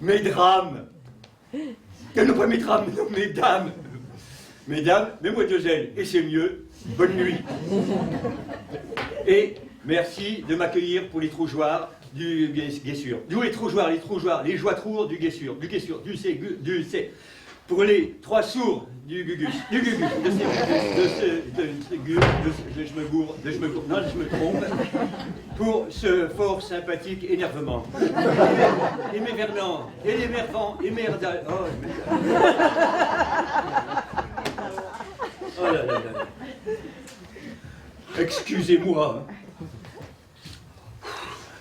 mes drames. Non, pas mes drames, non, mes dames. Mesdames, mesdemoiselles, et c'est mieux, bonne nuit. Et merci de m'accueillir pour les trougeoirs du Guessure. D'où les trougeoirs, les joie-trours du Guessure, du C. Pour les trois sourds du Gugus, je me trompe, pour ce fort sympathique énervement. Et mes verlans, et les mervants, et merda... Oh là là là. Excusez-moi.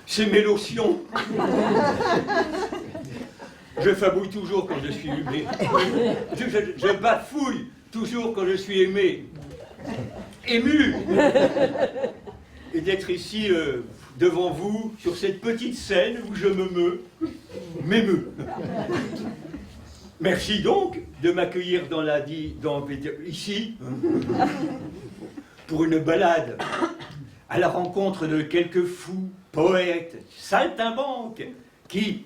C'est mes lotions. Je fabouille toujours quand je suis humé. Je bafouille toujours quand je suis aimé. Ému. Et d'être ici devant vous, sur cette petite scène où je m'émeus. Merci donc de m'accueillir ici pour une balade à la rencontre de quelques fous, poètes, saltimbanques qui,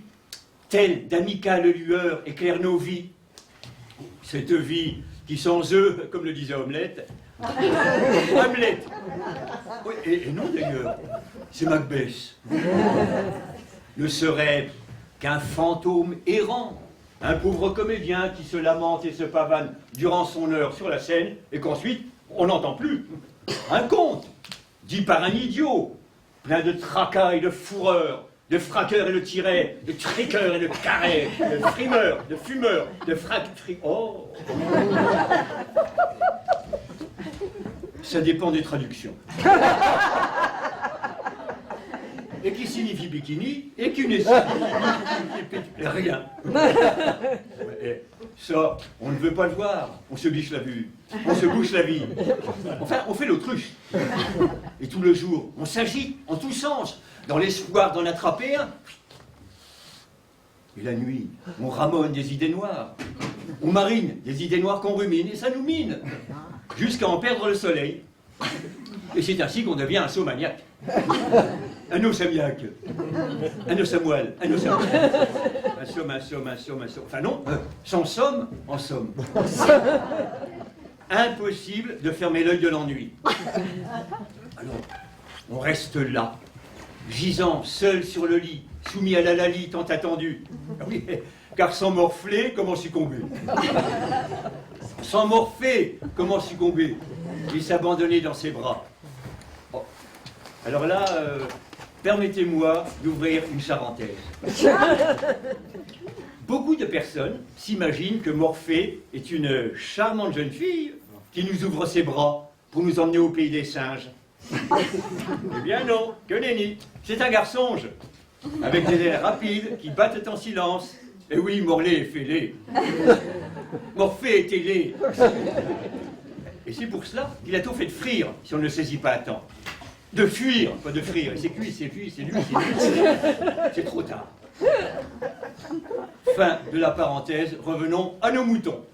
tels d'amicales lueurs, éclairent nos vies. Cette vie qui sans eux, comme le disait Hamlet, oui, et non d'ailleurs, c'est Macbeth, ne serait qu'un fantôme errant, un pauvre comédien qui se lamente et se pavane durant son heure sur la scène et qu'ensuite on n'entend plus. Un conte dit par un idiot, plein de tracas et de fourreurs, de fraqueurs et de tirets, de triqueurs et de carrés, de frimeurs, de fumeurs, de Oh. Ça dépend des traductions. Et qui signifie bikini, et qui ne signifie rien. Et ça, on ne veut pas le voir, on se biche la vue, on se bouche la vie. Enfin, on fait l'autruche. Et tout le jour, on s'agite en tous sens, dans l'espoir d'en attraper un. Et la nuit, on ramonne des idées noires, on marine des idées noires qu'on rumine, et ça nous mine, jusqu'à en perdre le soleil. Et c'est ainsi qu'on devient un saumaniaque. Un osamiaque, un osamoile, un osamoile. Un somme. Enfin non, sans somme, en somme. Impossible de fermer l'œil de l'ennui. Alors, on reste là, gisant seul sur le lit, soumis à la lalie tant attendue. Ah oui, car sans morfler, comment succomber? Sans morfler, comment succomber? Et s'abandonner dans ses bras. Oh. Alors là, permettez-moi d'ouvrir une charentaise. Beaucoup de personnes s'imaginent que Morphée est une charmante jeune fille qui nous ouvre ses bras pour nous emmener au pays des singes. Eh bien non, que nenni, c'est un garçonge, avec des airs rapides qui battent en silence. Et oui, Morlaix est fêlé. Morphée est ailé. Et c'est pour cela qu'il a tout fait de frire, si on ne le saisit pas à temps. De fuir, pas de frire. Et c'est lui, c'est lui. C'est trop tard. Fin de la parenthèse, revenons à nos moutons.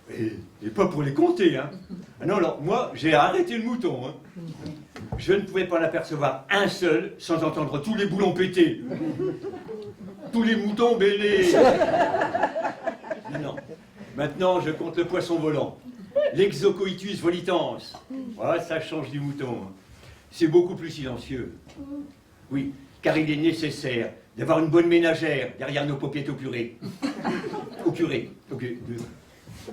Et pas pour les compter, hein. Ah non, alors, moi, j'ai arrêté le mouton, hein. Je ne pouvais pas l'apercevoir un seul sans entendre tous les boulons péter. Tous les moutons bêlés. Non. Maintenant, je compte le poisson volant. L'exocoitus volitans. Ouais, ça change du mouton. C'est beaucoup plus silencieux. Oui, car il est nécessaire d'avoir une bonne ménagère derrière nos paupiètes au purée. Au curé.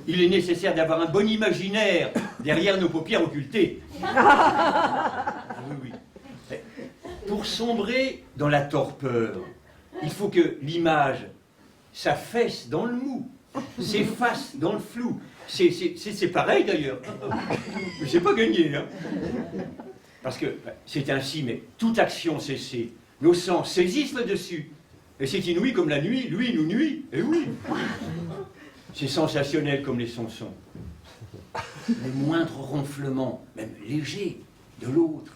Il est nécessaire d'avoir un bon imaginaire derrière nos paupières occultées. Oui. Pour sombrer dans la torpeur, il faut que l'image s'affaisse dans le mou, s'efface dans le flou. C'est pareil d'ailleurs. Mais c'est pas gagné, hein. Parce que c'est ainsi, mais toute action cessée, nos sens saisissent le dessus. Et c'est inouï comme la nuit, lui nous nuit, et oui. C'est sensationnel comme les sons sont. Les moindres ronflements, même légers, de l'autre.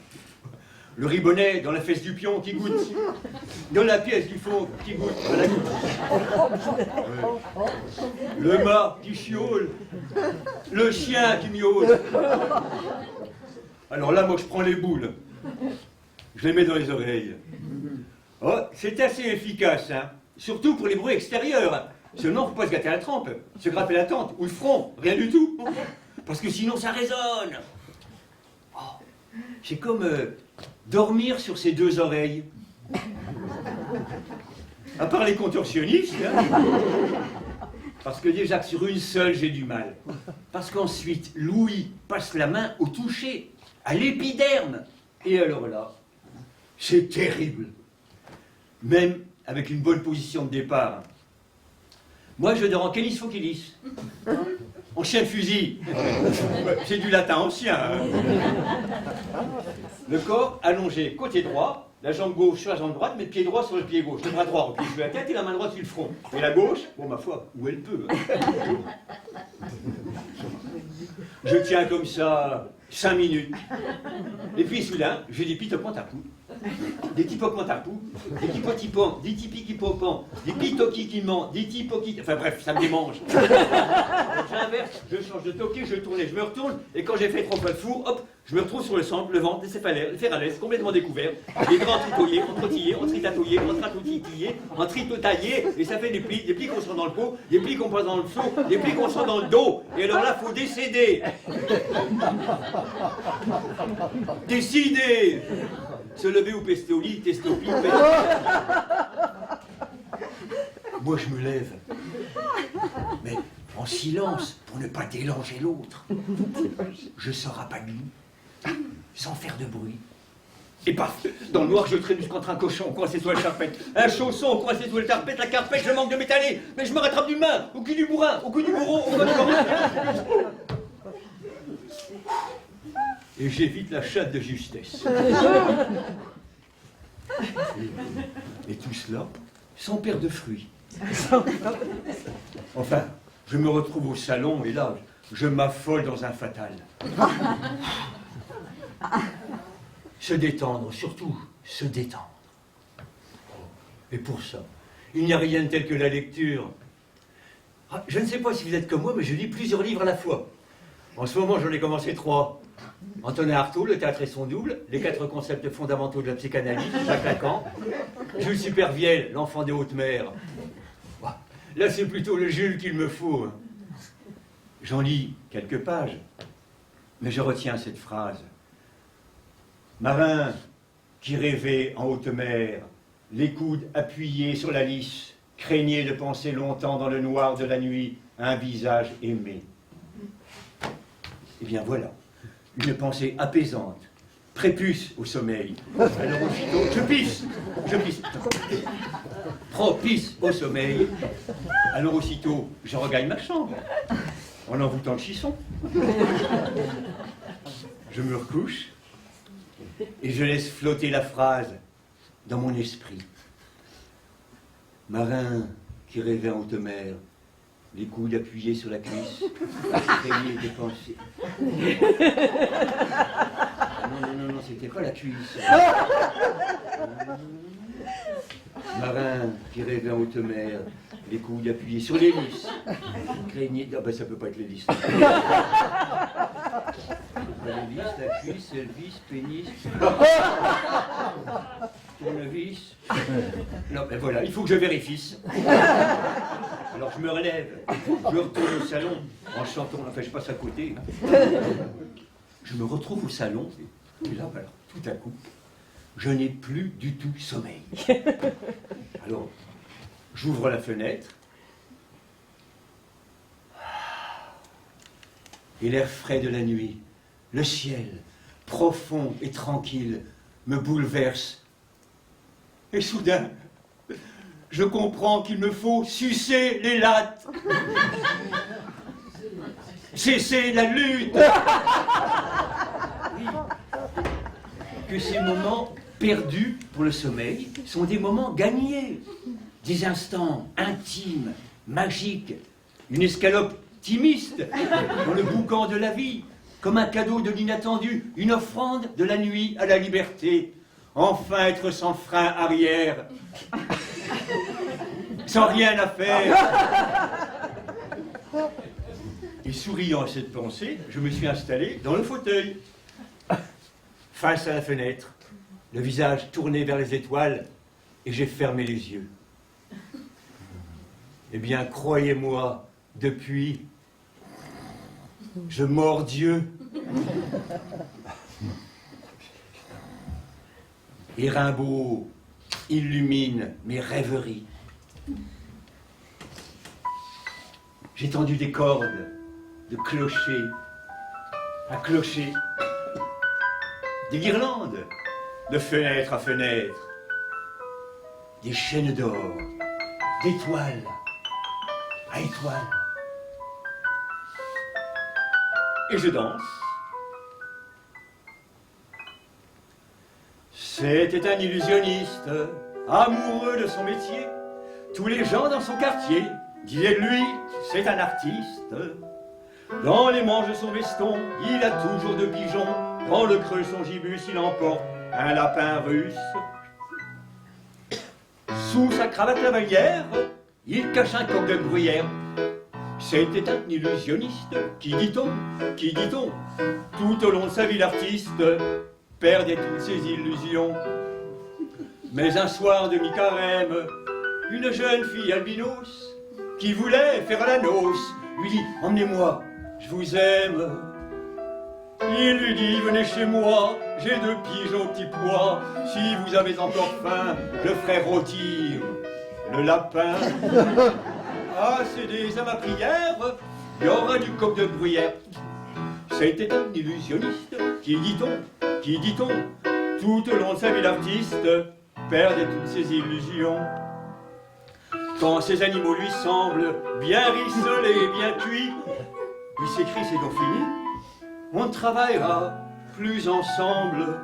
Le ribonnet dans la fesse du pion qui goûte. Dans la pièce du fond qui goûte. Voilà. Le mât qui chiole. Le chien qui miaule. Alors là, moi, je prends les boules. Je les mets dans les oreilles. Oh, c'est assez efficace, hein. surtout pour les bruits extérieurs. Seulement, faut pas se gâter la trempe, se grapper la tente ou le front, rien du tout. Parce que sinon, ça résonne. Oh, c'est comme dormir sur ses deux oreilles. À part les contorsionnistes, hein. Parce que déjà que sur une seule, j'ai du mal. Parce qu'ensuite, l'ouïe passe la main au toucher, à l'épiderme. Et alors là, c'est terrible. Même avec une bonne position de départ. Moi, je dors en canis focilis. En chien de fusil. C'est du latin ancien. Hein. Le corps allongé côté droit, la jambe gauche sur la jambe droite, mais le pied droit sur le pied gauche. Le bras droit replié sur la tête et la main droite sur le front. Et la gauche, bon, ma foi, où elle peut. Hein. Je tiens comme ça 5 minutes. Et puis soudain, j'ai des piquements à pouls. Des typoquements à pouls, des typotipants, des typiquipopans, des pitoquikimans, des typoquit... Enfin bref, ça me démange. J'inverse, je change de toqué, je tourne et je me retourne, et quand j'ai fait 3 fois le four, hop, je me retrouve sur le centre, le ventre, les céphalères, le féralès, complètement découvert, les bras entritouillés, entretillés, entritatouillés, entratouillés, entritotaillés, et ça fait des plis qu'on sent dans le pot, des plis qu'on passe dans le seau, des plis qu'on sent dans le dos, et alors là, faut décéder. Décider. Se lever ou pester au lit, tester au pied. Moi, je me lève. Mais en silence, pour ne pas déranger l'autre. Je sors à pas de lit, sans faire de bruit. Et paf, dans le noir, je trébuche contre un cochon coincé sous la charpette. Un chausson coincé sous la carpette, je manque de m'étaler. Mais je me rattrape d'une main, au cul du bourrin, au cul du bourreau, au cul du bourrin. Et j'évite la chatte de justesse. Et tout cela sans perdre de fruits. Enfin, je me retrouve au salon et là, je m'affole dans un fatal. Se détendre, surtout se détendre. Et pour ça, il n'y a rien de tel que la lecture. Ah, je ne sais pas si vous êtes comme moi, mais je lis plusieurs livres à la fois. En ce moment, j'en ai commencé 3. Antonin Artaud, Le théâtre et son double, Les 4 concepts fondamentaux de la psychanalyse, Jacques Lacan, Jules Supervielle, L'enfant des hautes mers. Là, c'est plutôt le Jules qu'il me faut. J'en lis quelques pages, mais je retiens cette phrase. Marin qui rêvait en haute mer, les coudes appuyés sur la lisse, craignait de penser longtemps dans le noir de la nuit à un visage aimé. Eh bien voilà, une pensée apaisante, prépuce au sommeil. Alors aussitôt, je pisse, propice au sommeil. Alors aussitôt, je regagne ma chambre, en envoûtant le chisson. Je me recouche, et je laisse flotter la phrase dans mon esprit. Marin qui rêvait en haute mer, les coudes appuyés sur la cuisse, craignait des pensées. Non, c'était pas la cuisse. Marin qui rêvait en haute mer, les coudes appuyés sur l'hélice, craignait... Ah ben ça peut pas être l'hélice. L'hélice, la cuisse, Elvis, pénis... Tournevis... Non ben voilà, il faut que je vérifie. Alors je me relève, je retourne au salon en chantant, enfin je passe à côté. Je me retrouve au salon, et là, voilà, tout à coup, je n'ai plus du tout sommeil. Alors, j'ouvre la fenêtre, et l'air frais de la nuit, le ciel, profond et tranquille, me bouleverse. Et soudain, je comprends qu'il me faut sucer les lattes. Cesser la lutte. Oui. Que ces moments perdus pour le sommeil sont des moments gagnés. Des instants intimes, magiques. Une escalope timiste dans le boucan de la vie. Comme un cadeau de l'inattendu. Une offrande de la nuit à la liberté. Enfin être sans frein arrière. Sans rien à faire. Et souriant à cette pensée, je me suis installé dans le fauteuil, face à la fenêtre, le visage tourné vers les étoiles, et j'ai fermé les yeux. Eh bien, croyez-moi, depuis, je mords Dieu. Et Rimbaud illumine mes rêveries. J'ai tendu des cordes de clocher à clocher, des guirlandes de fenêtre à fenêtre, des chaînes d'or, d'étoiles à étoiles. Et je danse. C'était un illusionniste, amoureux de son métier. Tous les gens dans son quartier disaient de lui, c'est un artiste. Dans les manches de son veston, il a toujours deux pigeons. Dans le creux de son gibus, il emporte un lapin russe. Sous sa cravate lavalière, il cache un coq de bruyère. C'était un illusionniste, qui dit-on, tout au long de sa vie l'artiste perdait toutes ses illusions. Mais un soir de mi-carême, une jeune fille albinos, qui voulait faire la noce, lui dit « Emmenez-moi, je vous aime ». Il lui dit « Venez chez moi, j'ai deux pigeons petits pois, si vous avez encore faim, je ferai rôtir le lapin. Accédez à ma prière, il y aura du coq de bruyère. » C'était un illusionniste, qui dit-on, tout au long de sa vie l'artiste perdait toutes ses illusions. Quand ces animaux lui semblent bien rissolés et bien cuits, il s'écrie, c'est donc fini, on ne travaillera plus ensemble.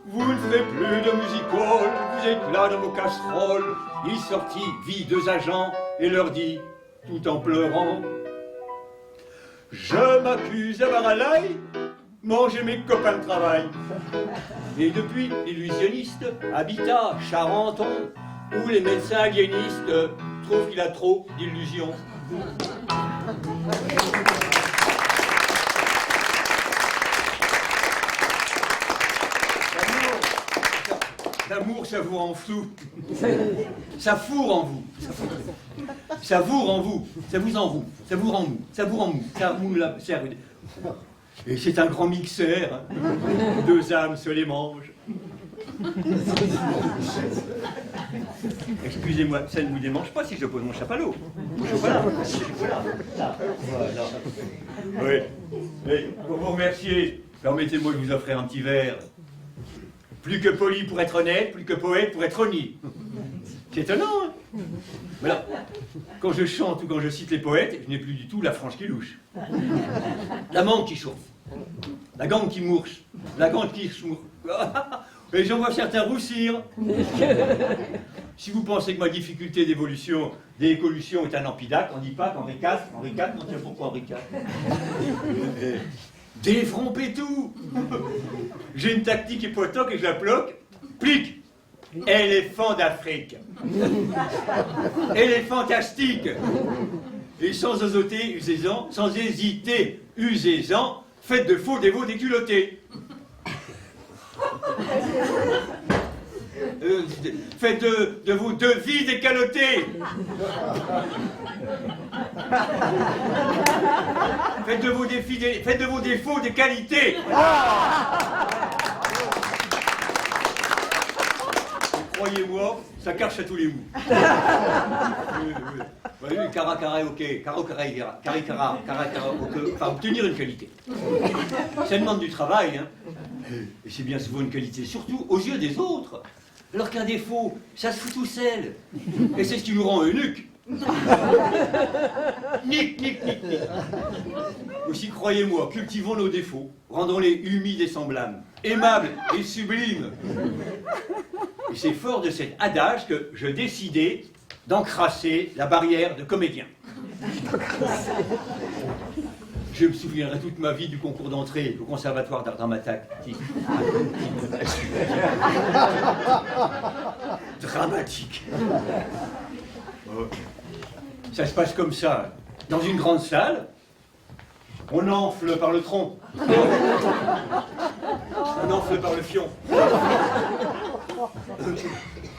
Vous ne ferez plus de music-hall, vous êtes là dans vos casseroles. Il sortit, vit deux agents et leur dit, tout en pleurant, je m'accuse d'avoir à l'œil mangé mes copains de travail. Et depuis, l'illusionniste habite à Charenton, où les médecins hygiénistes trouvent qu'il a trop d'illusions. L'amour, ça vous rend flou. Ça fourre en vous. Ça vous rend vous. Ça vous en vous. Ça vous rend mou. Ça vous rend mou. Ça moule la cerve. Et c'est un grand mixeur. Deux âmes se les mangent. Excusez-moi, ça ne vous démange pas si je pose mon chapeau. Voilà. Oui. Et pour vous remercier, permettez-moi de vous offrir un petit verre. Plus que poli pour être honnête, plus que poète pour être honni. C'est étonnant, hein? Voilà. Quand je chante ou quand je cite les poètes, je n'ai plus du tout la frange qui louche. La mangue qui chauffe. La gangue qui mourche. La gangue qui chourre. Et j'en vois certains roussir. Si vous pensez que ma difficulté d'évolution, d'écolution est un empidac, on ne dit pas qu'Henri IV, non, tiens, pourquoi Henri IV? Défrompez tout. J'ai une tactique épotoque et je la bloque. Plique. Éléphant d'Afrique. Éléphant fantastique. Et sans osoter, usez-en, sans hésiter, usez-en, faites de faux dévots déculottés. Faites de vos devis décalotés. Faites de vos défauts des qualités. Croyez-moi, ça cache à tous les bouts. Oui, karaoké, enfin obtenir une qualité. Ça demande du travail, hein. Et c'est bien souvent une qualité, surtout aux yeux des autres. Alors qu'un défaut, ça se fout tout seul. Et c'est ce qui nous rend eunuques. Nique. Aussi, croyez-moi, cultivons nos défauts, rendons-les humides et semblables, aimables et sublimes. Et c'est fort de cet adage que je décidai d'encrasser la barrière de comédien. Je me souviendrai toute ma vie du concours d'entrée au Conservatoire d'art dramatique. Dramatique. Ça se passe comme ça. Dans une grande salle, on enfle par le tronc. On enfle par le fion.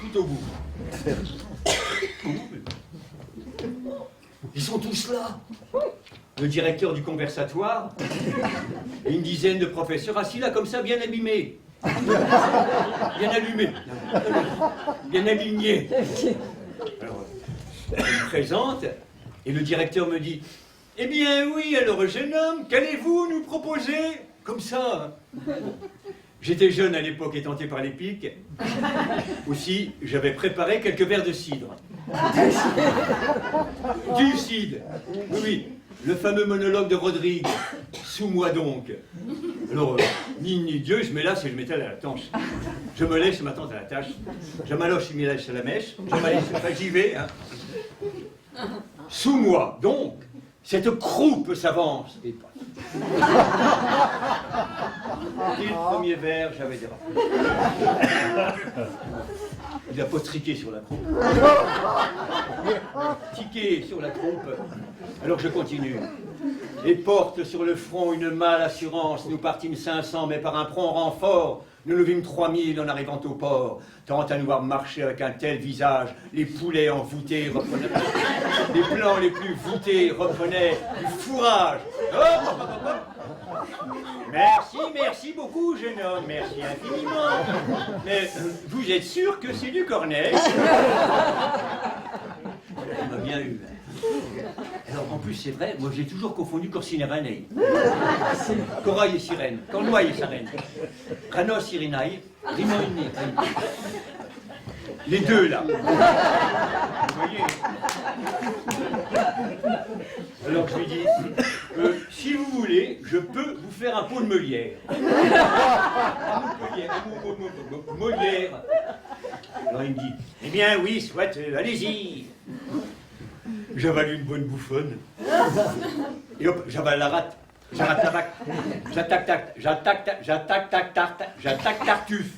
Tout au bout. Ils sont tous là. Le directeur du conversatoire et une dizaine de professeurs assis là comme ça, bien abîmés. Bien allumés. Bien alignés. Alors, je me présente et le directeur me dit « Eh bien oui, alors jeune homme, qu'allez-vous nous proposer ?» Comme ça. J'étais jeune à l'époque et tenté par les piques. Aussi, j'avais préparé quelques verres de cidre. Du cidre. Oui, oui, le fameux monologue de Rodrigue. Sous moi donc. Alors, ni Dieu, je mets là, c'est le métal à la tanche. Je me lèche, je m'attends à la tâche. Je m'alloche, je m'y lèche à la mèche. Je m'allèche, j'y vais. Hein. Sous moi, donc, cette croupe s'avance. Et pas. Dès le premier verre, j'avais des rapports. Il n'a pas triqué sur la croupe. Tiqué sur la croupe. Alors je continue. Et porte sur le front une mâle assurance. Nous partîmes 500, mais par un prompt renfort, nous nous vîmes 3000 en arrivant au port. Tant à nous voir marcher avec un tel visage, les poulets envoûtés reprenaient. Les plans les plus voûtés reprenaient du fourrage. Merci, merci beaucoup, jeune homme, merci infiniment. Mais vous êtes sûr que c'est du Corneille? On m'a bien eu. Alors en plus c'est vrai, moi j'ai toujours confondu Corsine et René. Corail et Sirène, Cornouaille et Sarène. Ranos et Rinaille, Rimon et Nick. Les deux là. Vous voyez? Alors je lui dis, si vous voulez, je peux vous faire un pot de Molière. Molière. Alors il me dit, eh bien oui, soit, allez-y. J'avale une bonne bouffonne. Et hop, j'avale la rate. J'attaque tabac. J'attaque tartuffe.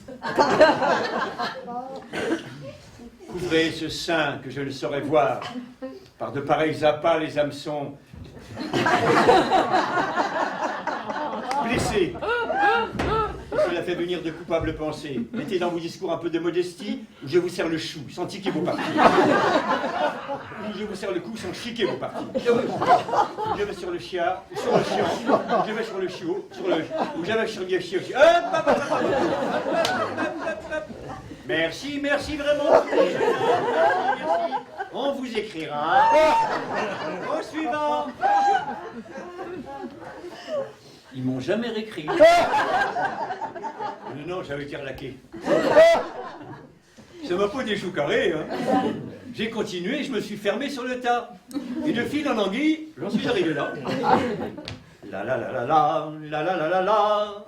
Couvrez ce sein que je ne saurais voir. Par de pareils appâts, les hameçons. Blessés. Cela fait venir de coupables pensées. Mettez dans vos discours un peu de modestie, ou je vous serre le chou, sans tiquer vos parties. Ou je vous serre le cou sans chiquer vos parties. Je vais sur le chiard, sur le chiant, je vais sur le chiot, sur le... ou je vais sur le chiot. Merci, merci vraiment. Merci. On vous écrira. Au suivant. Ils m'ont jamais réécrit. Non, j'avais été relaqué. Ça m'a pas des choux carrés. Hein. J'ai continué, je me suis fermé sur le tas. Et de fil en anguille, j'en suis arrivé là. La la la la la, la la la la la.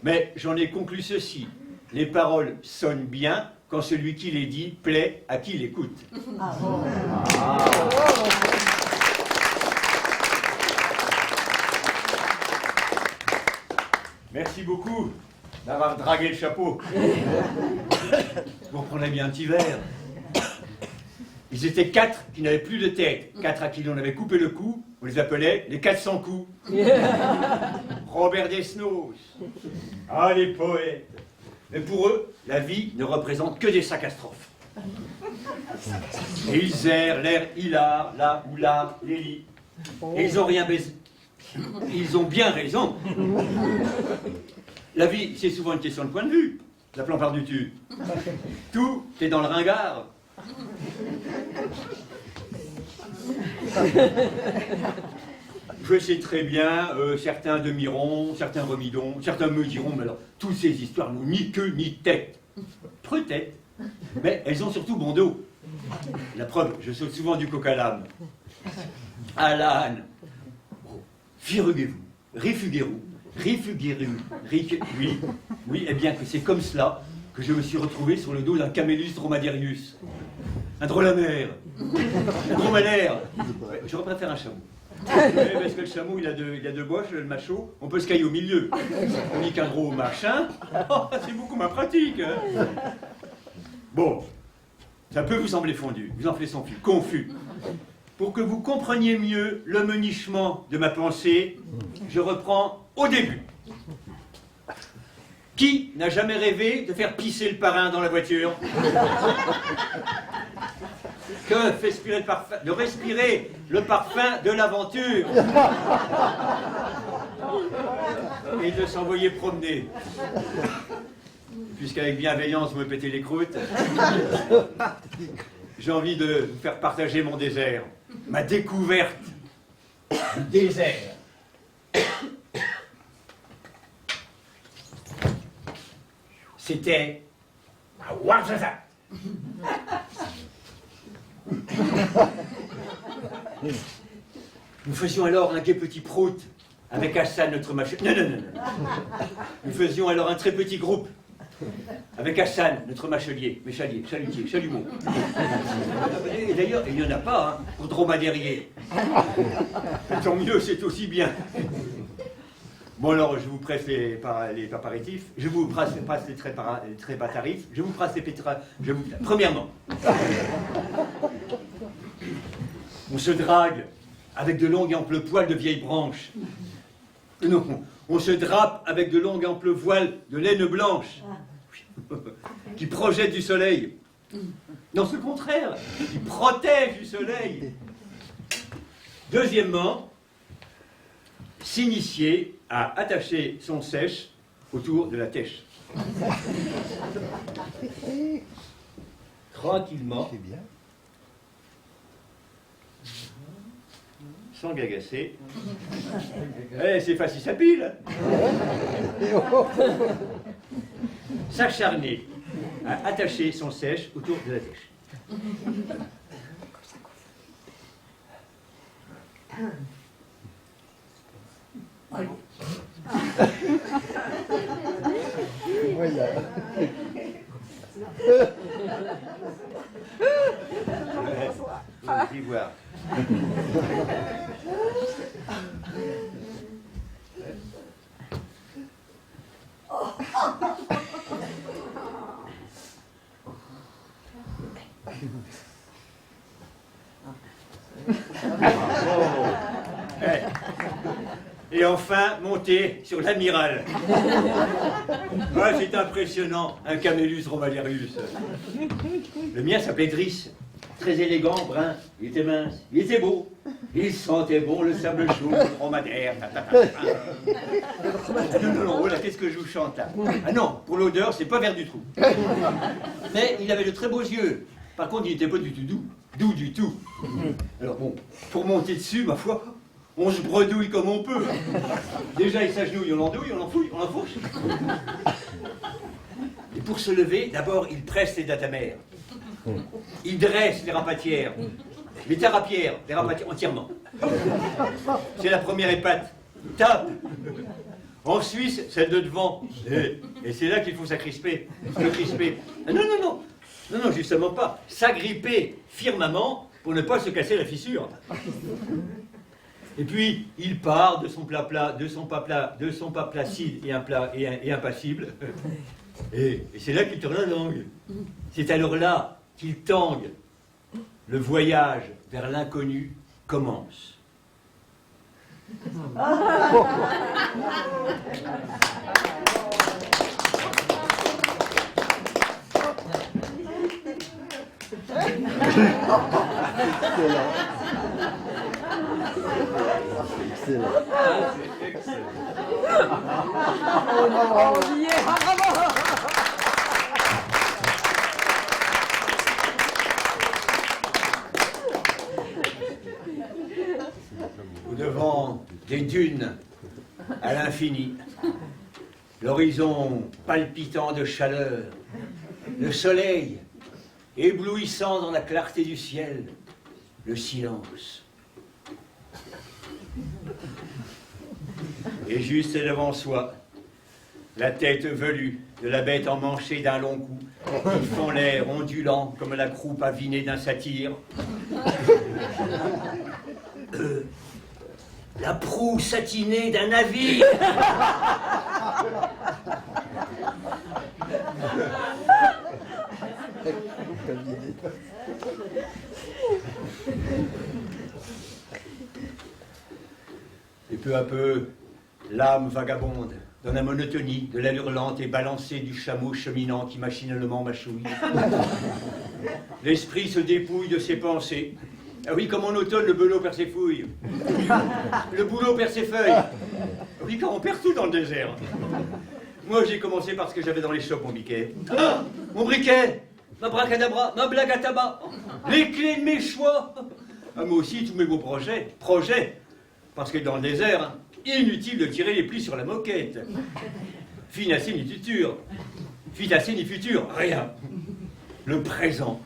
Mais j'en ai conclu ceci. Les paroles sonnent bien quand celui qui les dit plaît à qui l'écoute. Ah. Merci beaucoup d'avoir dragué le chapeau. Vous prenez bien un petit verre. Ils étaient 4 qui n'avaient plus de tête. 4 à qui l'on avait coupé le cou. On les appelait les 400 coups. Robert Desnos. Ah, les poètes. Mais pour eux, la vie ne représente que des catastrophes. Et ils errent l'air hilar, là où l'art les lit. Et ils ont rien baisé. Ils ont bien raison. La vie, c'est souvent une question de point de vue. La plupart du tu. Tout est dans le ringard. Je sais très bien, certains demiront, certains remidons, certains me diront, mais alors, toutes ces histoires n'ont ni queue ni tête. Peut-être, mais elles ont surtout bon dos. La preuve, je saute souvent du coq à l'âne. À l'âne. Firuguez-vous, rifuguez-vous, oui, oui, eh bien que c'est comme cela que je me suis retrouvé sur le dos d'un Camellus dromadairius. Un drôle-à-mer, un dromadaire. J'aurais préféré un chameau. Parce que le chameau, il a deux boches, le macho, on peut se cailler au milieu. On dit qu'un gros machin, c'est beaucoup moins pratique. Hein. Bon, ça peut vous sembler fondu, vous en faites son fil, confus. Pour que vous compreniez mieux le menichement de ma pensée, je reprends au début. Qui n'a jamais rêvé de faire pisser le parrain dans la voiture? Que respirer le parfum, de respirer le parfum de l'aventure et de s'envoyer promener. Puisqu'avec bienveillance vous me pétez les croûtes, j'ai envie de vous faire partager mon désert, ma découverte du désert. C'était à Ouarzazate. Nous faisions alors un gai petit prout avec Hassan, notre machin. Non. Nous faisions alors un très petit groupe avec Hassan, notre machelier, chalutier, chalumeau. Et d'ailleurs, il n'y en a pas, hein, pour dromadairier. Tant mieux, c'est aussi bien. Bon alors, je vous presse les préparatifs, je vous presse les préparatifs, je vous presse les Premièrement, on se drague avec de longues et amples poils de vieilles branches. Non, on se drape avec de longues et amples voiles de laine blanche qui projettent du soleil. Non, c'est le contraire, qui protègent du soleil. Deuxièmement, s'initier à attacher son sèche autour de la tèche. Tranquillement, sans gagasser. C'est facile, ça pile. S'acharner à attacher son sèche autour de la tèche. Voilà. Vous y voir. Et enfin, monter sur l'amiral. Ah, c'est impressionnant, un Camellus Romalerius. Le mien s'appelait Driss. Très élégant, brun, il était mince, il était beau. Il sentait bon le sable chaud, le dromadaire. Non, oh là, qu'est-ce que je vous chante là? Ah non, pour l'odeur, c'est pas vert du trou. Mais il avait de très beaux yeux. Par contre, il n'était pas du tout doux du tout. Alors bon, pour monter dessus, ma foi, on se bredouille comme on peut. Déjà, il s'agenouille, on l'endouille, on l'enfouille, on l'enfourche. Et pour se lever, d'abord, il presse les datamères. Il dresse les rapatières. Les tarapières, les rapatières entièrement. C'est la première épate. Il tape. En Suisse, celle de devant. Et c'est là qu'il faut s'accrisper. Se crisper. Ah, non, justement pas. S'agripper firmement pour ne pas se casser la fissure. Et puis, il part de son pas placide et impassible. Et c'est là qu'il tourne la langue. C'est alors là qu'il tangue. Le voyage vers l'inconnu commence. Excellent. On y est, bravo. Devant des dunes à l'infini, l'horizon palpitant de chaleur, le soleil éblouissant dans la clarté du ciel, le silence. Et juste devant soi, la tête velue de la bête emmanchée d'un long cou, qui fend l'air ondulant comme la croupe avinée d'un satyre. La proue satinée d'un navire. Et peu à peu, l'âme vagabonde dans la monotonie de l'allure lente et balancée du chameau cheminant qui machinalement mâchouille. L'esprit se dépouille de ses pensées. Ah oui, comme en automne, le belot perd ses fouilles. Le bouleau perd ses feuilles. Oui, quand on perd tout dans le désert. Moi, j'ai commencé par ce que j'avais dans les chopes, mon briquet. Ah, mon briquet, ma bracadabra, ma blague à tabac, les clés de mes choix. Ah, moi aussi, tous mes beaux projets. Parce que dans le désert, inutile de tirer les plis sur la moquette. Finacé ni futur. Finacé ni futur, rien. Le présent,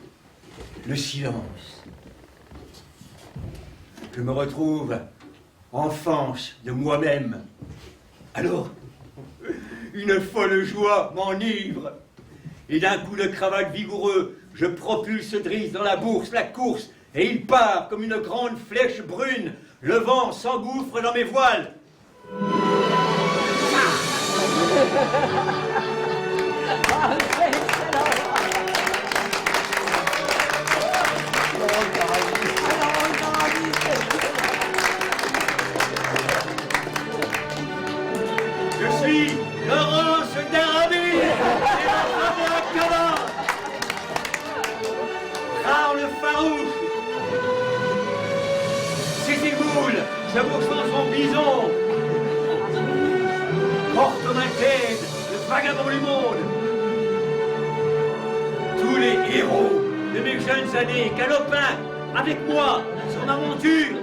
le silence. Je me retrouve enfance de moi-même. Alors, une folle joie m'enivre. Et d'un coup de cravate vigoureux, je propulse Driss dans la bourse, la course, et il part comme une grande flèche brune. Le vent s'engouffre dans mes voiles. Je suis Laurence d'Arabie et la Kaba. Charles le farouche. C'était Gaulle, chevauchant son bison. Porte ma tête, le vagabond du monde. Tous les héros de mes jeunes années, galopin avec moi sur ma monture.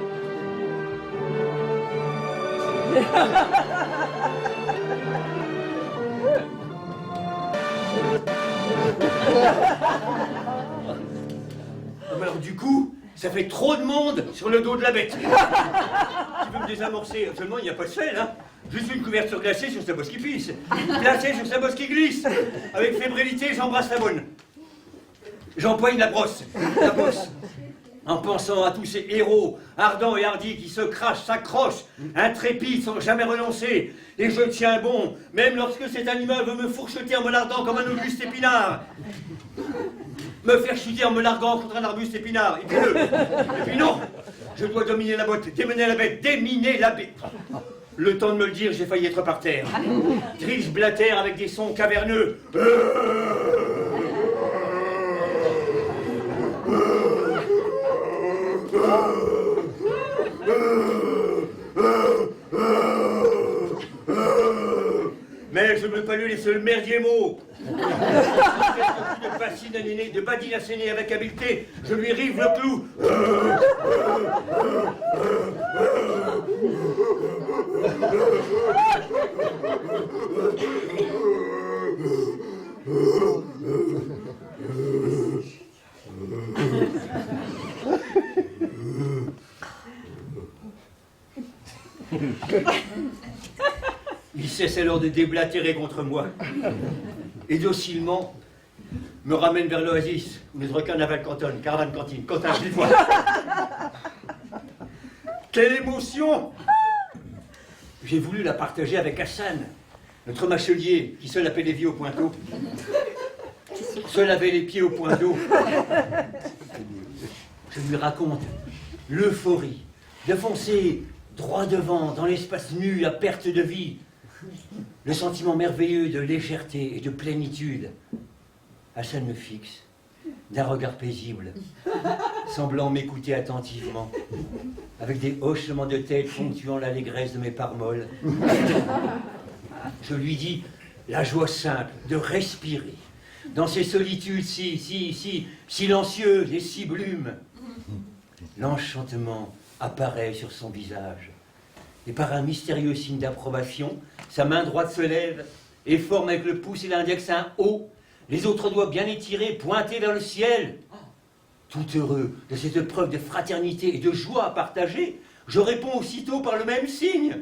Alors du coup, ça fait trop de monde sur le dos de la bête. Tu veux me désamorcer? Seulement, il n'y a pas de sel, hein. Juste une couverture glacée sur sa bosse qui pisse. Glacée sur sa bosse qui glisse. Avec fébrilité, j'embrasse la bonne. J'empoigne la brosse, la bosse. En pensant à tous ces héros, ardents et hardis, qui se crachent, s'accrochent, intrépides sans jamais renoncer. Et je tiens bon, même lorsque cet animal veut me fourcheter en me lardant comme un auguste épinard. Me faire chuter en me larguant contre un arbuste épinard. Et puis non, je dois dominer la botte, déminer la bête, déminer la bête. Le temps de me le dire, j'ai failli être par terre. Driss blatère avec des sons caverneux. Mais je ne veux pas lui laisser le merdier mot. De badine assénée avec habileté, je lui rive le clou. Il cesse alors de déblatérer contre moi et docilement me ramène vers l'oasis où les requins n'avalent cantonne, caravane cantine, Quentin, je vois. Quelle émotion! J'ai voulu la partager avec Hassan, notre machelier qui seul appelait les vies au pointeau, seul avait les pieds au point d'eau. Je lui raconte l'euphorie de foncer droit devant dans l'espace nu à perte de vie, le sentiment merveilleux de légèreté et de plénitude. Hassan me fixe d'un regard paisible, semblant m'écouter attentivement, avec des hochements de tête ponctuant l'allégresse de mes paroles. Je lui dis la joie simple de respirer dans ces solitudes si silencieuses et si blumes. L'enchantement apparaît sur son visage, et par un mystérieux signe d'approbation, sa main droite se lève et forme avec le pouce et l'index un O, les autres doigts bien étirés, pointés vers le ciel. Tout heureux de cette preuve de fraternité et de joie à partager, je réponds aussitôt par le même signe.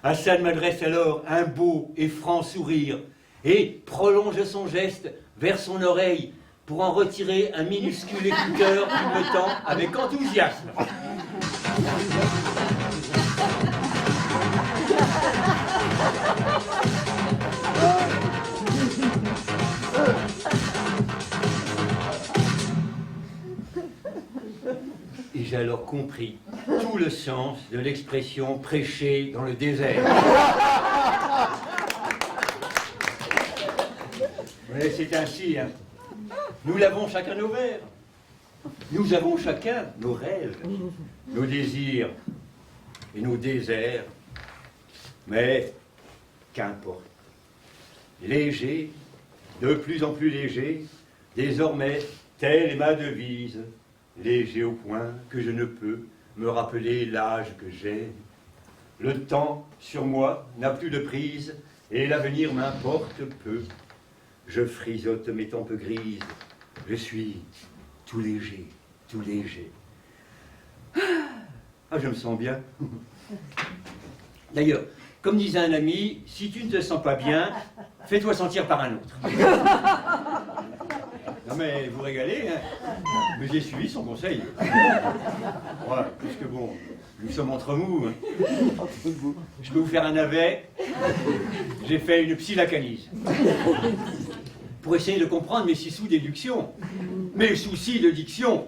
Hassan m'adresse alors un beau et franc sourire et prolonge son geste vers son oreille pour en retirer un minuscule écouteur qu'il me tend avec enthousiasme. Et j'ai alors compris tout le sens de l'expression prêchée dans le désert. Et c'est ainsi, hein. Nous l'avons chacun nos rêves. Nous avons chacun nos rêves, nos désirs et nos déserts. Mais qu'importe. Léger, de plus en plus léger, désormais, telle est ma devise. Léger au point que je ne peux me rappeler l'âge que j'ai. Le temps, sur moi, n'a plus de prise, et l'avenir m'importe peu. Je frisote mes tempes grises, je suis tout léger, tout léger. Ah, je me sens bien. D'ailleurs, comme disait un ami, si tu ne te sens pas bien, fais-toi sentir par un autre. Non mais vous régalez, hein. Mais j'ai suivi son conseil. Ouais, puisque bon, nous sommes entre nous. Hein. Je peux vous faire un navet. J'ai fait une psychanalyse. Pour essayer de comprendre mes 6 sous d'éduction. Mes soucis de diction.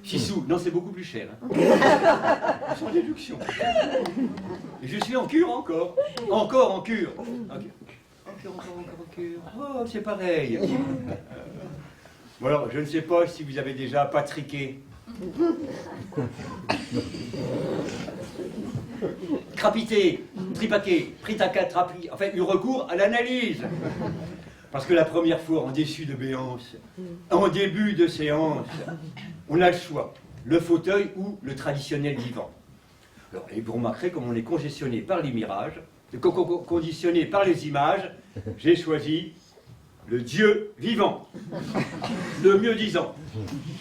6 sous, non c'est beaucoup plus cher. Hein. Sans déduction. Et je suis en cure encore. Encore en cure. Encore en cure. Oh, c'est pareil. Bon alors, je ne sais pas si vous avez déjà patriqué. Crapité, tripaqué, pritaca, trapi, enfin, eu recours à l'analyse. Parce que la première fois, en déçu de béance, en début de séance, on a le choix, le fauteuil ou le traditionnel divan. Alors, et vous remarquerez comme on est congestionné par les mirages, conditionné par les images, j'ai choisi le Dieu vivant, le mieux disant,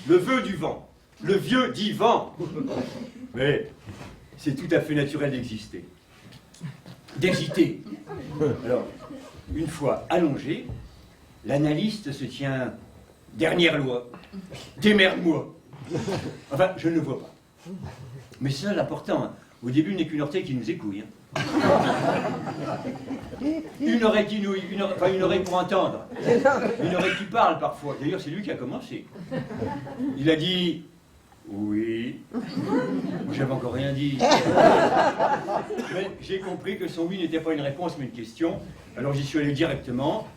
le vœu du vent, le vieux divan. Mais c'est tout à fait naturel d'exister, d'hésiter. Alors, une fois allongé, l'analyste se tient dernière loi, démerde-moi. Enfin, je ne le vois pas. Mais c'est ça l'important. Hein. Au début, il n'est qu'une orteille qui nous écouille. Hein. Une oreille qui nouille, une oreille pour entendre, une oreille qui parle parfois. D'ailleurs, c'est lui qui a commencé. Il a dit oui. J'avais encore rien dit. Mais j'ai compris que son oui n'était pas une réponse mais une question. Alors j'y suis allé directement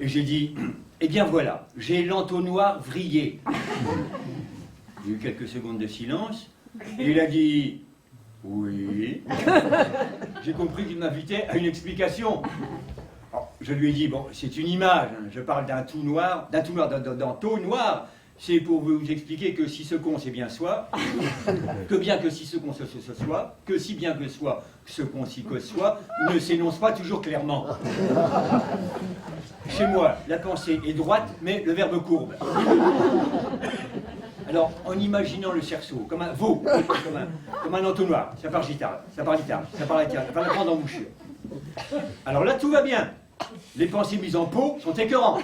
et j'ai dit eh bien voilà, j'ai l'entonnoir vrillé. Il y a eu quelques secondes de silence et il a dit oui. J'ai compris qu'il m'invitait à une explication. Alors, je lui ai dit, bon, c'est une image, hein. Je parle d'un tout noir, d'un taux noir. C'est pour vous expliquer que si ce con c'est bien soi, que bien que si ce con ce soit, que si bien que soit ce con si que soit, ne s'énonce pas toujours clairement. Chez moi, la pensée est droite, mais le verbe courbe. Alors, en imaginant le cerceau comme un veau, comme un entonnoir, ça part guitare, ça part guitare, ça part la guitare, ça part la grande embouchure. Alors là, tout va bien. Les pensées mises en pot sont écœurantes.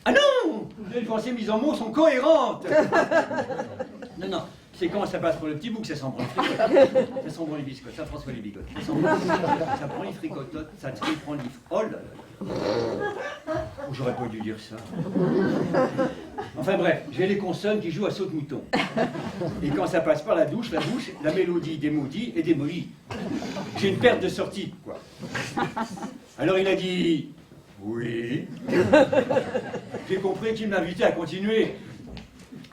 Ah non! Les pensées mises en mots sont cohérentes. Non, non, c'est quand ça passe pour le petit bout que ça sent bon les fricottes. Ça sent bon les biscottes, ça François les bigotes. Ça prend les fricottes, ça prend les... Oh là là. J'aurais pas dû dire ça. Enfin bref, j'ai les consonnes qui jouent à saute-mouton. Et quand ça passe par la bouche, la mélodie démaudit et démolit. J'ai une perte de sortie, quoi. Alors il a dit... Oui. J'ai compris qu'il m'invitait à continuer.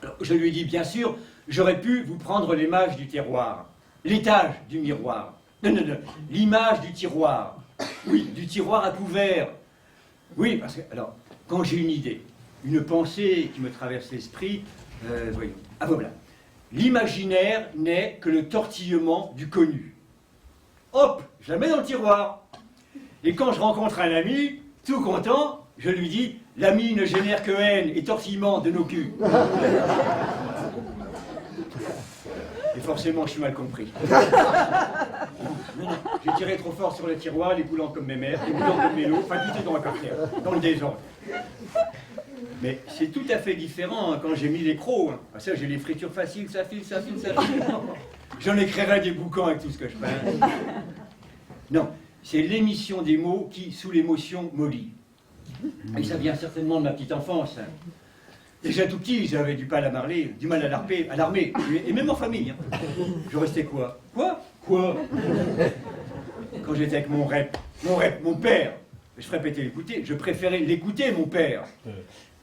Alors, je lui ai dit, bien sûr, j'aurais pu vous prendre l'image du terroir, l'étage du miroir. Non, non, non, l'image du tiroir. Oui, du tiroir à couvert. Oui, parce que, alors, quand j'ai une idée, une pensée qui me traverse l'esprit, voyons. Ah, voilà. L'imaginaire n'est que le tortillement du connu. Hop, je la mets dans le tiroir. Et quand je rencontre un ami, tout content, je lui dis « L'ami ne génère que haine et tortillement de nos culs. » Et forcément, je suis mal compris. Non, non, j'ai tiré trop fort sur le tiroir, les boulant comme mes mères, les boulant comme mes lots, enfin tout est dans la carrière, dans le désordre. Mais c'est tout à fait différent hein, quand j'ai mis les crocs. Hein. Ah, ça, j'ai l'écriture facile, ça file, ça file, ça file. J'en écrirai des bouquins avec tout ce que je peins. Non. C'est l'émission des mots qui, sous l'émotion, mollit. Et ça vient certainement de ma petite enfance. Hein. Déjà tout petit, j'avais du mal à parler, du mal à l'armer, et même en famille. Hein. Je restais quoi? Quoi? Quand j'étais avec mon rep, mon père. je ferais péter l'écouter, je préférais l'écouter, mon père.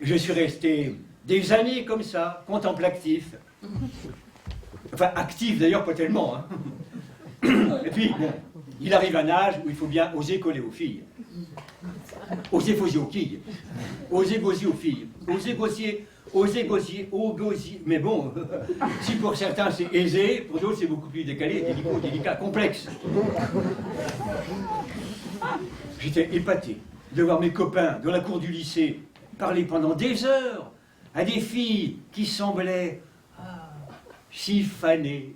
Je suis resté des années comme ça, contemplatif. Enfin, actif d'ailleurs, pas tellement. Hein. Et puis, bon, il arrive un âge où il faut bien oser coller aux filles. Oser gosier aux quilles. Oser gosier aux filles. Oser gosier aux gosier. Mais bon, si pour certains c'est aisé, pour d'autres c'est beaucoup plus décalé, délicat, complexe. J'étais épaté de voir mes copains dans la cour du lycée parler pendant des heures à des filles qui semblaient si fanées.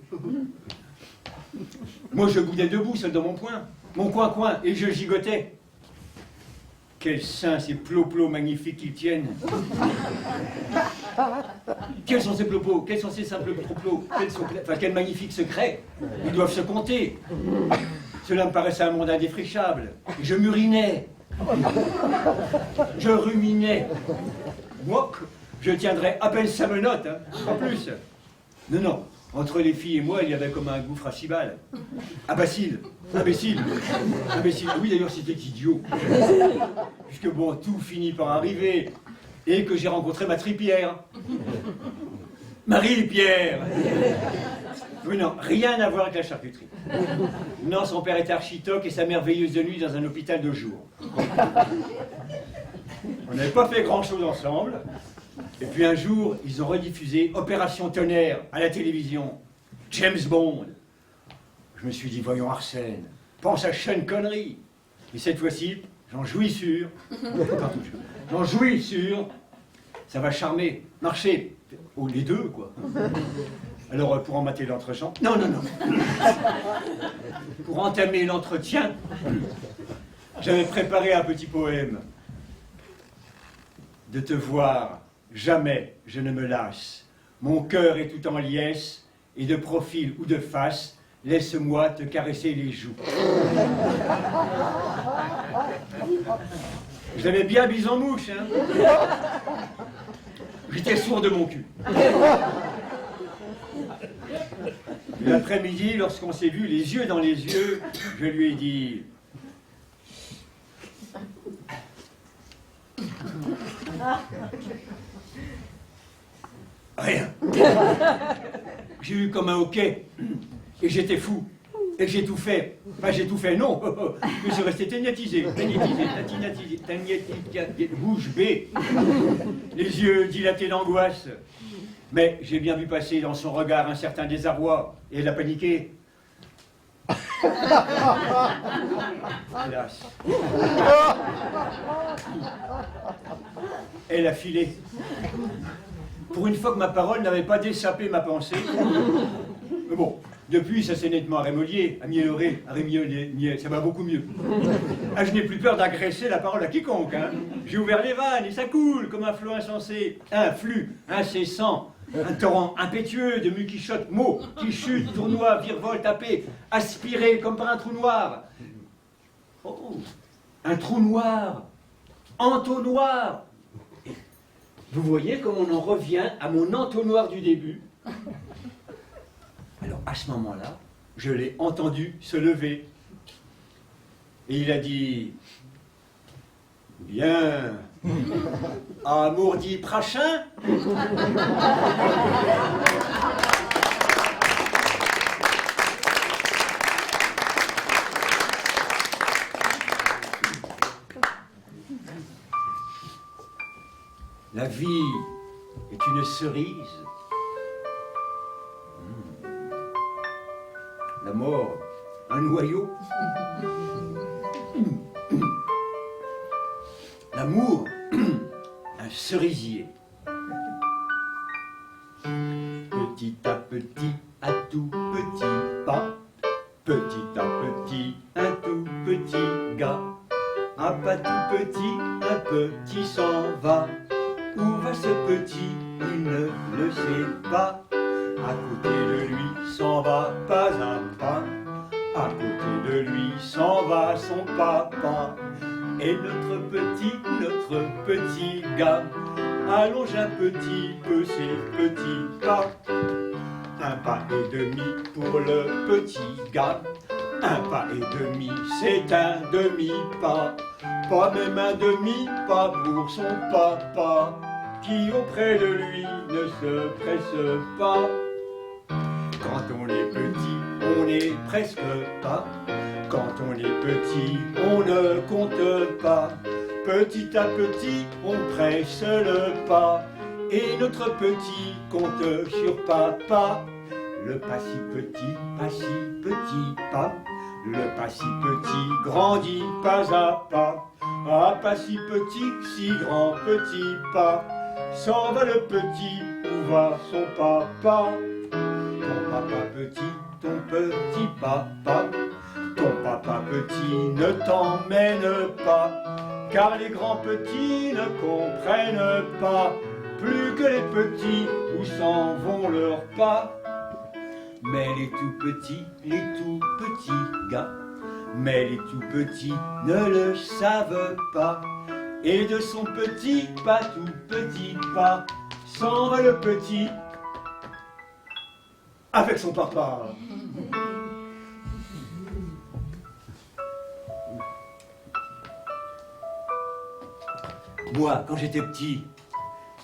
Moi je boudais debout, seul dans mon coin, et je gigotais. Quels seins, ces plots magnifiques qu'ils tiennent. Quels sont ces plots? Quels sont ces simples plots? Quels magnifiques secrets? Ils doivent se compter. Cela me paraissait un monde indéfrichable. Je m'urinais. Je ruminais. Moi, je tiendrais à peine 5 menottes, hein, pas plus. Non. Entre les filles et moi, il y avait comme un gouffre à cibale. Imbécile. Oui, d'ailleurs, c'était idiot. Puisque bon, tout finit par arriver. Et que j'ai rencontré ma tripière. Marie-Pierre. Oui, non, rien à voir avec la charcuterie. Non, son père était architoc et sa mère veilleuse de nuit dans un hôpital de jour. On n'avait pas fait grand-chose ensemble. Et puis un jour, ils ont rediffusé Opération Tonnerre à la télévision. James Bond. Je me suis dit, voyons Arsène, pense à Sean Connery. Et cette fois-ci, j'en jouis sûr, ça va marcher. Oh, les deux, quoi. Alors, pour en mater l'entrechamp, non. Pour entamer l'entretien, j'avais préparé un petit poème. De te voir, jamais je ne me lasse. Mon cœur est tout en liesse, et de profil ou de face, laisse-moi te caresser les joues. Je l'avais bien bise en mouche, hein. J'étais sourd de mon cul. L'après-midi, lorsqu'on s'est vu les yeux dans les yeux, je lui ai dit... Rien. J'ai eu comme un hoquet, et j'étais fou, et j'ai tout fait. Enfin, j'ai tout fait, non. Je suis resté tagnatisé, bouche bée, les yeux dilatés d'angoisse. Mais j'ai bien vu passer dans son regard un certain désarroi, et elle a paniqué. Hélas. Elle a filé. Pour une fois que ma parole n'avait pas dessapé ma pensée. Mais bon, depuis, ça s'est nettement amélioré, ça va beaucoup mieux. Ah, je n'ai plus peur d'agresser la parole à quiconque. Hein. J'ai ouvert les vannes et ça coule comme un flot insensé, un flux incessant, un torrent impétueux de mots qui chotent, mots qui chutent, tournoient, virevolent, tapés, aspirés comme par un trou noir. Oh, un trou noir, entonnoir. Vous voyez comme on en revient à mon entonnoir du début. Alors à ce moment-là, je l'ai entendu se lever. Et il a dit, bien, amour dit Prachin. La vie est une cerise. La mort, un noyau. L'amour, un cerisier. Petit à petit, un tout petit pas. Petit à petit, un tout petit gars. Un pas tout petit, un petit s'en va. Où va ce petit? Il ne le sait pas. À côté de lui s'en va pas à pas. À côté de lui s'en va son papa. Et notre petit gars allonge un petit peu ses petits pas. Un pas et demi pour le petit gars. Un pas et demi, c'est un demi-pas. Pas même un demi-pas pour son papa, qui auprès de lui ne se presse pas. Quand on est petit, on n'est presque pas. Quand on est petit, on ne compte pas. Petit à petit, on presse le pas. Et notre petit compte sur papa. Le pas si petit pas. Le pas si petit grandit pas à pas. Ah, pas si petit, si grand petit pas. S'en va le petit, où va son papa? Ton papa petit, ton petit papa. Ton papa petit ne t'emmène pas, car les grands petits ne comprennent pas plus que les petits où s'en vont leurs pas. Mais les tout petits gars, mais les tout petits ne le savent pas. Et de son petit pas, tout petit pas, s'en va le petit avec son papa. Moi, quand j'étais petit,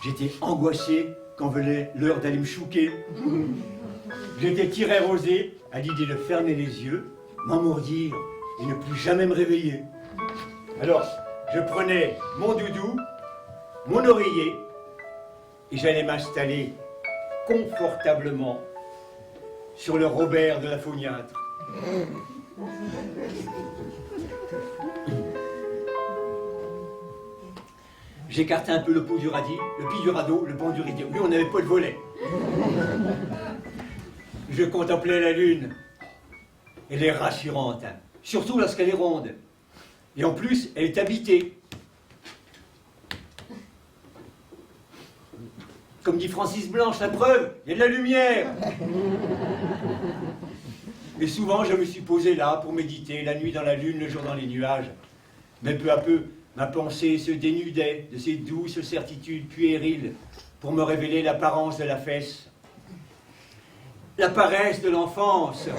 j'étais angoissé quand venait l'heure d'aller me chouquer. J'étais tiré rosé à l'idée de fermer les yeux, m'engourdir et ne plus jamais me réveiller. Alors, je prenais mon doudou, mon oreiller, et j'allais m'installer confortablement sur le Robert de la Phoniâtre. J'écartais un peu le pied du radeau, le banc du rideau. Oui, on n'avait pas de volet. Je contemplais la lune. Elle est rassurante, hein. Surtout lorsqu'elle est ronde. Et en plus, elle est habitée. Comme dit Francis Blanche, la preuve, il y a de la lumière. Et souvent, je me suis posé là pour méditer, la nuit dans la lune, le jour dans les nuages. Mais peu à peu, ma pensée se dénudait de ces douces certitudes puériles pour me révéler l'apparence de la fesse. La paresse de l'enfance,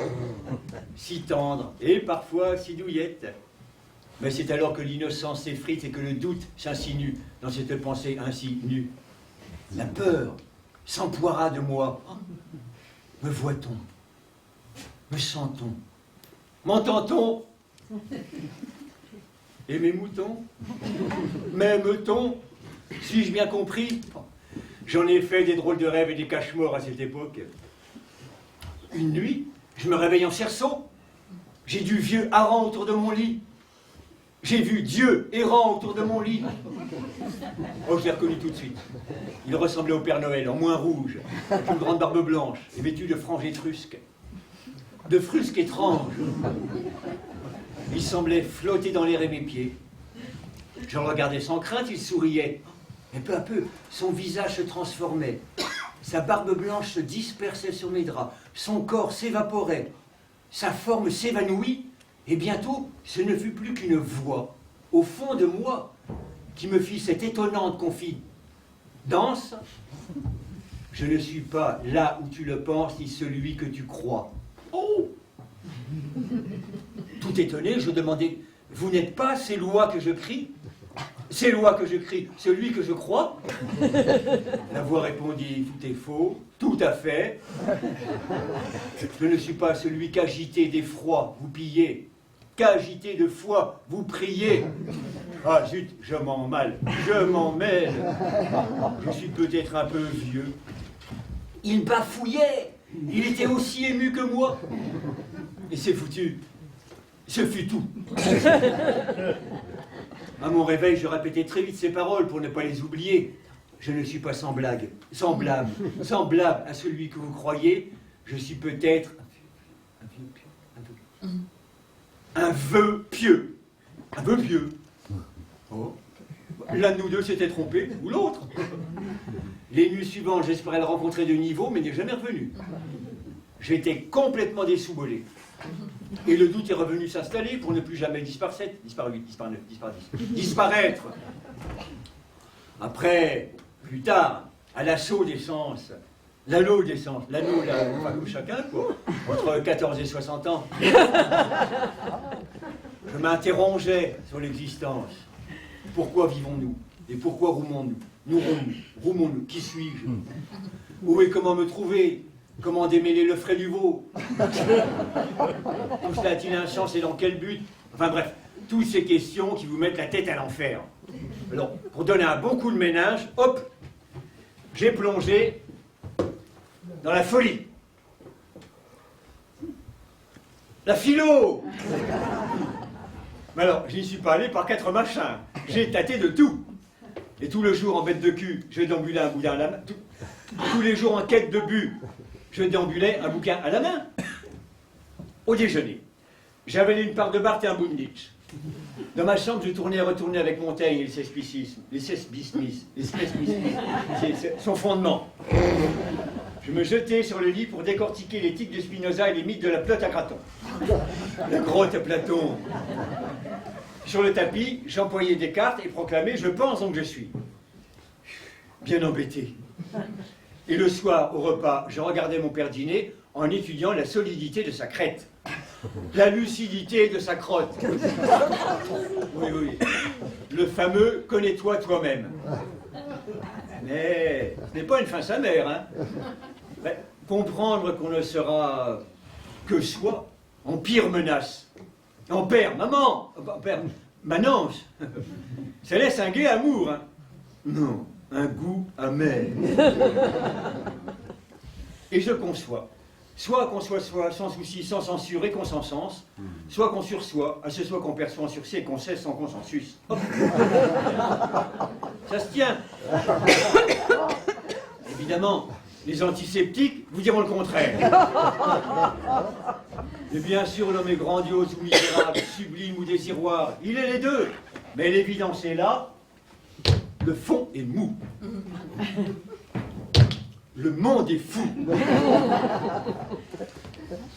si tendre et parfois si douillette. Mais c'est alors que l'innocence s'effrite et que le doute s'insinue dans cette pensée ainsi nue. La peur s'empoira de moi. Me voit-on? Me sent-on? M'entend-on? Et mes moutons? M'aime-t-on? Suis-je bien compris? J'en ai fait des drôles de rêves et des cache-morts à cette époque. Une nuit, je me réveille en cerceau. J'ai du vieux hareng autour de mon lit. J'ai vu Dieu errant autour de mon lit. Oh, je l'ai reconnu tout de suite. Il ressemblait au Père Noël, en moins rouge, avec une grande barbe blanche, et vêtu de franges étrusques. De frusques étranges. Il semblait flotter dans l'air à mes pieds. Je le regardais sans crainte, il souriait. Et peu à peu, son visage se transformait. Sa barbe blanche se dispersait sur mes draps. Son corps s'évaporait. Sa forme s'évanouit. Et bientôt, ce ne fut plus qu'une voix, au fond de moi, qui me fit cette étonnante confidence. Je ne suis pas là où tu le penses, ni celui que tu crois. Oh! Tout étonné, je demandai, vous n'êtes pas ces lois que je crie? Ces lois que je crie, celui que je crois? La voix répondit, tout est faux, tout à fait. Je ne suis pas celui qu'agité d'effroi, vous pillez, qu'agité de foi, vous priez. Ah zut, je m'en mêle. Je suis peut-être un peu vieux. Il bafouillait, il était aussi ému que moi. Et c'est foutu, ce fut tout. À mon réveil, je répétais très vite ces paroles pour ne pas les oublier. Je ne suis pas semblable à celui que vous croyez. Je suis peut-être un vœu pieux. Un vœu pieux. Oh. L'un de nous deux s'était trompé, ou l'autre. Les nuits suivantes, j'espérais le rencontrer de nouveau, mais il n'est jamais revenu. J'étais complètement dessoubolé. Et le doute est revenu s'installer pour ne plus jamais disparaître. Après, plus tard, à l'assaut des sens, L'anneau d'essence, l'anneau, là, enfin, comme chacun, quoi, entre 14 et 60 ans. Je m'interrogeais sur l'existence. Pourquoi vivons-nous? Et pourquoi roumons-nous? Roumons-nous. Qui suis-je? Où et comment me trouver? Comment démêler le frais du veau? Tout cela a-t-il un sens et dans quel but? Enfin bref, toutes ces questions qui vous mettent la tête à l'enfer. Alors, pour donner un bon coup de ménage, hop, j'ai plongé dans la folie. La philo! Mais alors, je n'y suis pas allé par 4 machins. J'ai tâté de tout. Et tout le jour en bête de cul, je déambulais un bouquin à la main. Tous les jours en quête de but, je déambulais un bouquin à la main. Au déjeuner, j'avalais une part de Barthes et un bout de Nietzsche. Dans ma chambre, je tournais et retournais avec Montaigne et les sespismismes. C'est son fondement. Je me jetais sur le lit pour décortiquer l'éthique de Spinoza et les mythes de la Plotte à Craton. La grotte à Platon. Sur le tapis, j'employais des cartes et proclamais « Je pense donc je suis ». Bien embêté. Et le soir, au repas, je regardais mon père dîner en étudiant la solidité de sa crête. La lucidité de sa crotte. Oui, oui. Le fameux « connais-toi toi-même ». Mais ce n'est pas une fin sa mère, hein. Mais comprendre qu'on ne sera que soi, en pire menace. En père, maman, père, manance. Ça laisse un gai amour, hein. Non, un goût amer. Et je conçois. Soit qu'on soit soi, sans souci, sans censure et consensance, soit qu'on sursoit, à ce soit qu'on perçoit en sursis et qu'on cesse sans consensus. Hop. Ça se tient. Évidemment, les antiseptiques vous diront le contraire. Et bien sûr, l'homme est grandiose ou misérable, sublime ou désiroir. Il est les deux. Mais l'évidence est là, le fond est mou. Le monde est fou.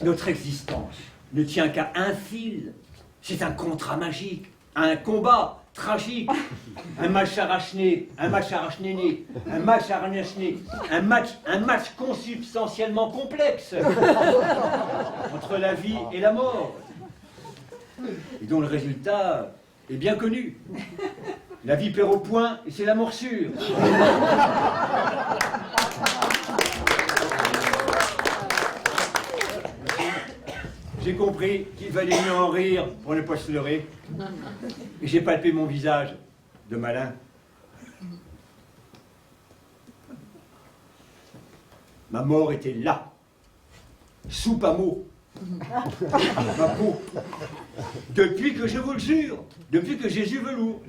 Notre existence ne tient qu'à un fil. C'est un contrat magique, un combat tragique, un match arraché-né, un match arraché-né, un match arraché-né, un match consubstantiellement complexe entre la vie et la mort, et dont le résultat est bien connu. La vie perd au point et c'est la morsure. J'ai compris qu'il valait mieux en rire pour ne pas se leurrer. Et j'ai palpé mon visage de malin. Ma mort était là, sous Pamo, ma peau. Depuis que je vous le jure, depuis que j'ai vu velours,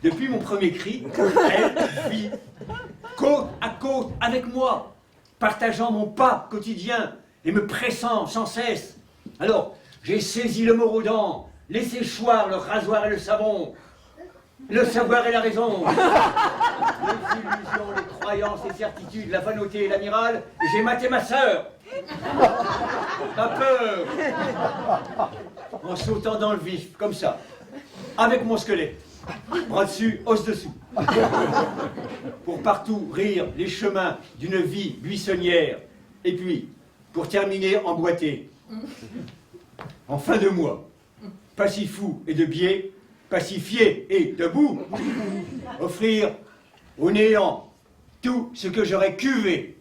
depuis mon premier cri, elle vit côte à côte avec moi, partageant mon pas quotidien et me pressant sans cesse. Alors, j'ai saisi le morodan, les séchoirs, le rasoir et le savon, le savoir et la raison, les illusions, les croyances, les certitudes, la vanauté et l'amiral, et j'ai maté ma sœur. Pas peur. En sautant dans le vif, comme ça, avec mon squelette. Bras dessus, os dessous. Pour partout rire les chemins d'une vie buissonnière. Et puis, pour terminer emboîté, en fin de mois, pas si fou et de biais, pacifié et debout, offrir au néant tout ce que j'aurais cuvé.